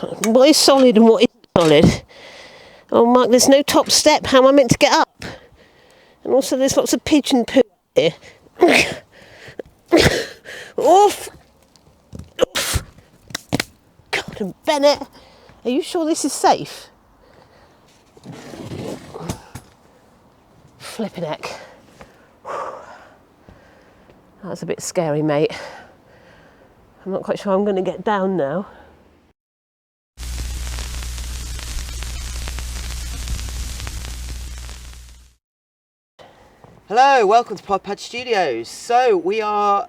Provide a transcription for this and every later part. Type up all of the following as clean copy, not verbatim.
What is solid and what isn't solid? Oh, Mark, there's no top step. How am I meant to get up? And also, there's lots of pigeon poo here. Oof! Oof! God, and Bennett, are you sure this is safe? Flipping heck. That was a bit scary, mate. I'm not quite sure I'm going to get down now. Hello, welcome to Podpad Studios. So we are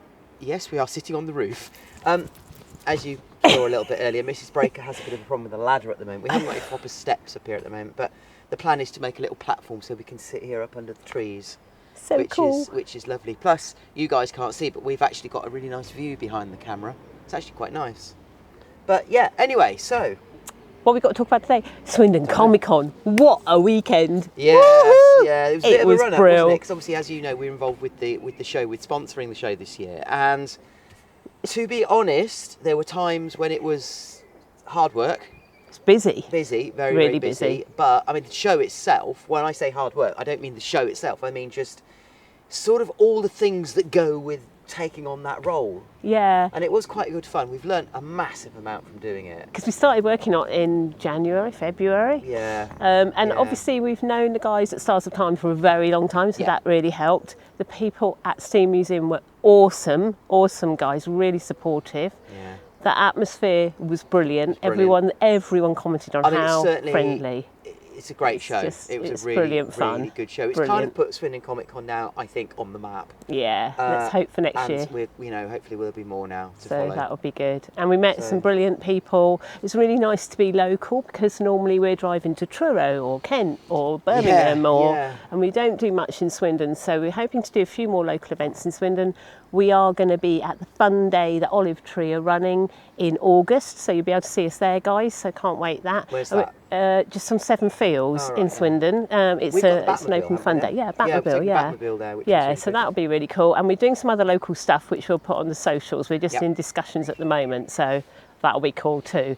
sitting on the roof. As you saw a little bit earlier, Mrs. Breaker has a bit of a problem with the ladder at the moment. We haven't got any proper steps up here at the moment, but the plan is to make a little platform so we can sit here up under the trees. So cool. Which is lovely. Plus, you guys can't see, but we've actually got a really nice view behind the camera. It's actually quite nice. But yeah, anyway, so what we've got to talk about today, Swindon Comic Con. What a weekend. Yeah, yeah, it was a bit of a run-up, wasn't it? Because obviously, as you know, we're involved with the show, with sponsoring the show this year. And to be honest, there were times when it was hard work. It's busy. Busy, very, really very busy. But I mean, the show itself, when I say hard work, I don't mean the show itself. I mean just sort of all the things that go with taking on that role. Yeah. And it was quite good fun. We've learnt a massive amount from doing it. Because we started working on it in January, February. Yeah. And obviously we've known the guys at Stars of Time for a very long time, so that really helped. The people at Steam Museum were awesome guys, really supportive. Yeah. The atmosphere was brilliant. Everyone commented on how friendly. It's a great show. It was a really, brilliant fun. Really good show. It's kind of put Swindon Comic Con now, I think, on the map. Yeah, let's hope for next year. And hopefully there'll be more now to follow. So that'll be good. And we met some brilliant people. It's really nice to be local because normally we're driving to Truro or Kent or Birmingham and we don't do much in Swindon. So we're hoping to do a few more local events in Swindon. We are going to be at the Fun Day that Olive Tree are running in August, so you'll be able to see us there, guys. So can't wait that. Where's that? Just on Seven Fields in Swindon. It's an open Fun Day. Yeah, Batmobile. Batmobile there, so that'll be really cool. And we're doing some other local stuff which we'll put on the socials. We're just in discussions at the moment, so that'll be cool too.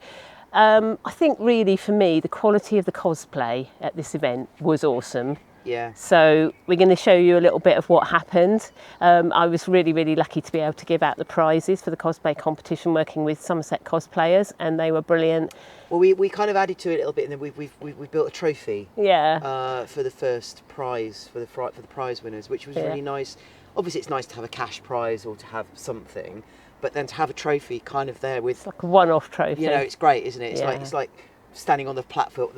I think really for me, the quality of the cosplay at this event was awesome. Yeah. So we're going to show you a little bit of what happened. I was really, really lucky to be able to give out the prizes for the cosplay competition, working with Somerset cosplayers, and they were brilliant. Well, we kind of added to it a little bit, and then we built a trophy. Yeah. For the first prize for the prize winners, which was really nice. Obviously, it's nice to have a cash prize or to have something, but then to have a trophy kind of there with like a one-off trophy. You know, it's great, isn't it? It's like standing on the platform.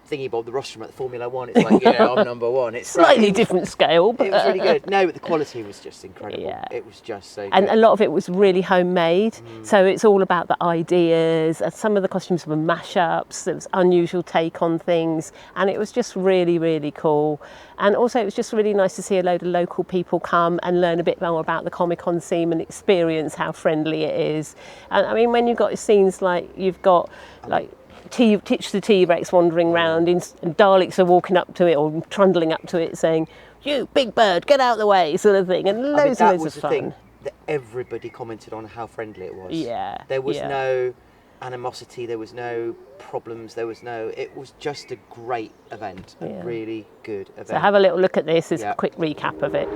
Thingy Bob the rostrum at the Formula One. It's like, I'm number one. It's slightly different scale, but it was really good. No, but the quality was just incredible. Yeah. It was just so good. And a lot of it was really homemade. So it's all about the ideas. Some of the costumes were mashups. There was unusual take on things, and it was just really, really cool. And also, it was just really nice to see a load of local people come and learn a bit more about the Comic-Con scene and experience how friendly it is. And I mean, when you've got scenes like you've got like Titch the T-Rex wandering around and Daleks are walking up to it or trundling up to it saying, "You big bird, get out of the way," sort of thing, and loads of fun. That was the thing that everybody commented on how friendly it was. Yeah. There was no animosity, there was no problems, it was just a great event, a really good event. So have a little look at this as a quick recap of it.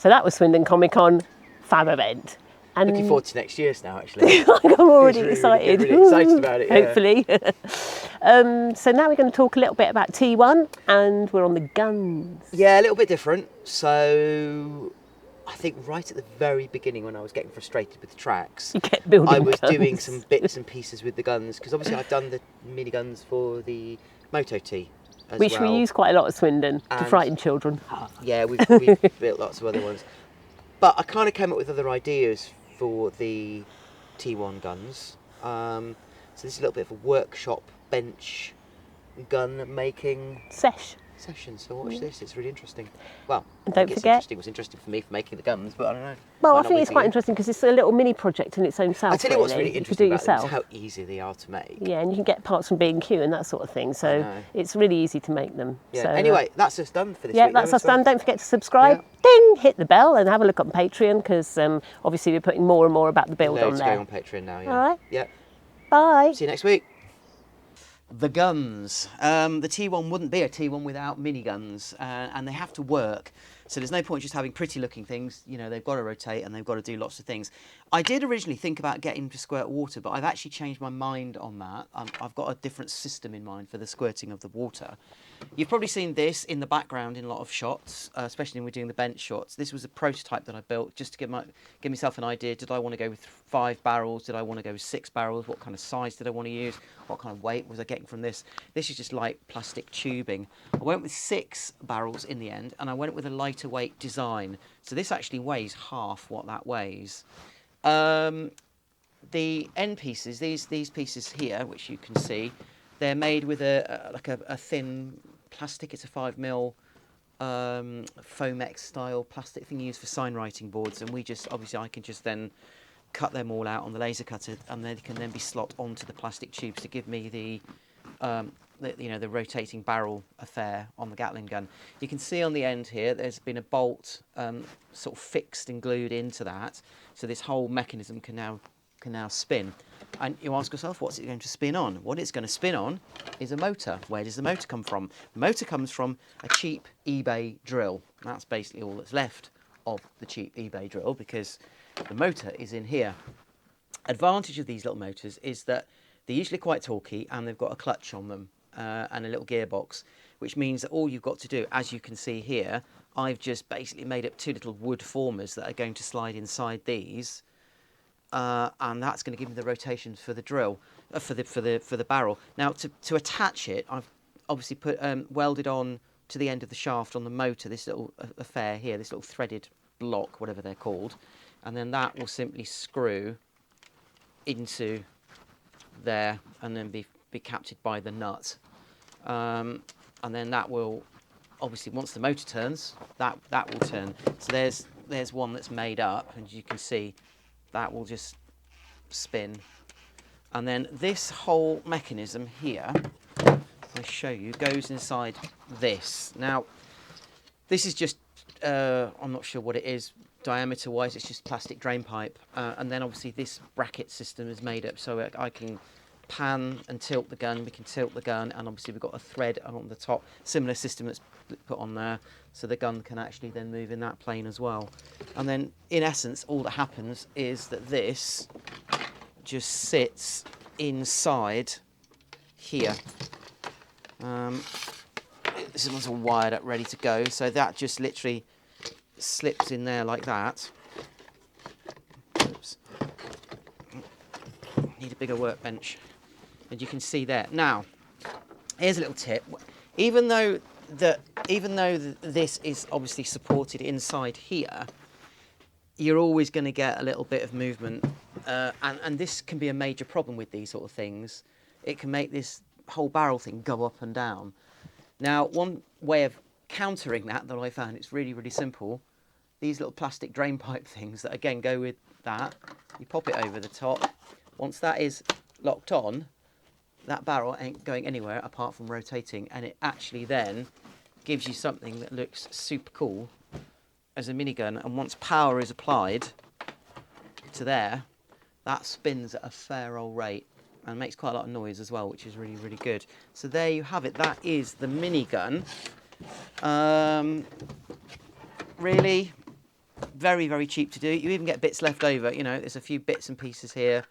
So that was Swindon Comic Con, fab event. And Looking forward to next year's now, actually. I'm already Really, excited. Really excited about it, yeah. Hopefully. So now we're going to talk a little bit about T1, and we're on the guns. Yeah, a little bit different. So I think right at the very beginning, when I was getting frustrated with the tracks, You kept building I was guns. doing some bits and pieces with the guns, because obviously I've done the miniguns for the Moto T as Which well. we use quite a lot at Swindon to And- frighten children. Yeah, we've built lots of other ones. But I kind of came up with other ideas for the T1 guns. So this is a little bit of a workshop bench gun making session. So watch this, it's really interesting. Well, And I don't think it's forget- interesting. It was interesting for me for making the guns, but I don't know. Well, Might I not think be it's for quite you. interesting because it's a little mini project in its own self. I tell you what's really You can interesting do about them is yourself. how easy they are to make. Yeah, and you can get parts from B&Q and that sort of thing. So know. it's really easy to make them. Yeah. So, Anyway, that's us done for this yeah, week. that's though, us as well. done. Don't forget to subscribe. Ding! Hit the bell and have a look on Patreon because obviously we're putting more and more about the build Loads on going there. on Patreon now. Yeah. All right. Yeah. Bye. See you next week. The guns. The T1 wouldn't be a T1 without miniguns, and they have to work. So there's no point just having pretty looking things. You know, they've got to rotate and they've got to do lots of things. I did originally think about getting to squirt water, but I've actually changed my mind on that. I've got a different system in mind for the squirting of the water. You've probably seen this in the background in a lot of shots, especially when we're doing the bench shots. This was a prototype that I built just to give myself an idea. Did I want to go with 5 barrels? Did I want to go with 6 barrels? What kind of size did I want to use? What kind of weight was I getting from this? This is just light plastic tubing. I went with 6 barrels in the end, and I went with a lighter weight design. So this actually weighs half what that weighs. The end pieces, these pieces here, which you can see, they're made with a thin plastic. It's a 5mm Foamex style plastic thing used for sign writing boards, and obviously I can just then cut them all out on the laser cutter, and they can then be slot onto the plastic tubes to give me the rotating barrel affair on the Gatling gun. You can see on the end here there's been a bolt sort of fixed and glued into that, so this whole mechanism can now spin. And you ask yourself, what's it going to spin on? What it's going to spin on is a motor. Where does the motor come from? The motor comes from a cheap eBay drill. That's basically all that's left of the cheap eBay drill, because the motor is in here. Advantage of these little motors is that they're usually quite torquey, and they've got a clutch on them and a little gearbox, which means that all you've got to do, as you can see here, I've just basically made up 2 little wood formers that are going to slide inside these. And that's going to give me the rotations for the drill, for the barrel. Now, to attach it, I've obviously put welded on to the end of the shaft on the motor this little affair here, this little threaded block, whatever they're called, and then that will simply screw into there and then be captured by the nut, and then that will obviously, once the motor turns, that will turn. So there's one that's made up, and you can see that will just spin. And then this whole mechanism here, if I show you, goes inside this. Now, this is just, I'm not sure what it is diameter wise, it's just plastic drain pipe. And then obviously this bracket system is made up so I can pan and tilt the gun, we can tilt the gun, and obviously we've got a thread on the top, similar system that's put on there, so the gun can actually then move in that plane as well. And then in essence all that happens is that this just sits inside here. This one's all wired up ready to go, so that just literally slips in there like that. Oops. Need a bigger workbench. And you can see there. Now, here's a little tip. Even though this is obviously supported inside here, you're always going to get a little bit of movement, and this can be a major problem with these sort of things. It can make this whole barrel thing go up and down. Now, one way of countering that I found, it's really, really simple. These little plastic drain pipe things that again go with that, you pop it over the top. Once that is locked on, that barrel ain't going anywhere apart from rotating, and it actually then gives you something that looks super cool as a minigun. And once power is applied to there, that spins at a fair old rate and makes quite a lot of noise as well, which is really, really good. So there you have it. That is the minigun. Really, very, very cheap to do. You even get bits left over. You know, there's a few bits and pieces here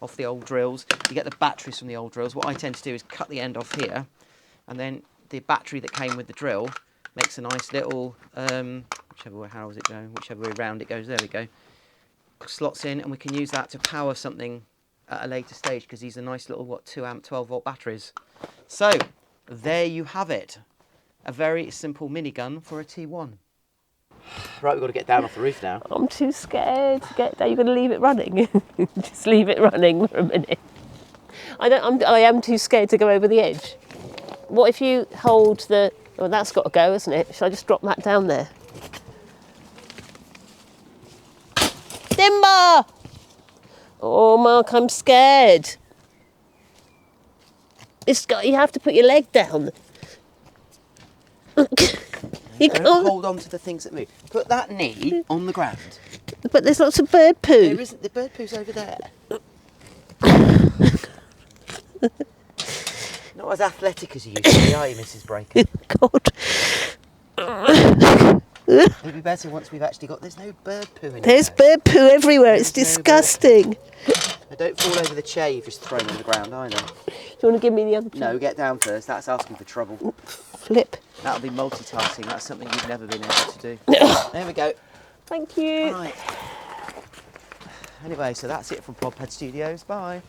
off the old drills. You get the batteries from the old drills. What I tend to do is cut the end off here, and then the battery that came with the drill makes a nice little, whichever way, how does it go? Whichever way round it goes, there we go. Slots in, and we can use that to power something at a later stage, because these are nice little, what, 2 amp 12 volt batteries. So there you have it, a very simple minigun for a T1. Right, we've got to get down off the roof now. I'm too scared to get there. You're going to leave it running? Just leave it running for a minute. I am too scared to go over the edge. What if you hold the... Well, that's got to go, isn't it? Shall I just drop that down there? Timber! Oh, Mark, I'm scared. You have to put your leg down. You Don't can't. hold on to the things that move. Put that knee on the ground. But there's lots of bird poo. There isn't. The bird poo's over there. Not as athletic as you used to be, are you, Mrs. Breaker? God. It'd be better once we've actually got... There's no bird poo in There's there. bird poo everywhere. It's There's no disgusting. Now, don't fall over the chair you've just thrown on the ground either. Do you want to give me the other chair? No, get down first. That's asking for trouble. Flip. That'll be multitasking. That's something you've never been able to do. There we go. Thank you. Right. Anyway, so that's it from Podpad Studios. Bye.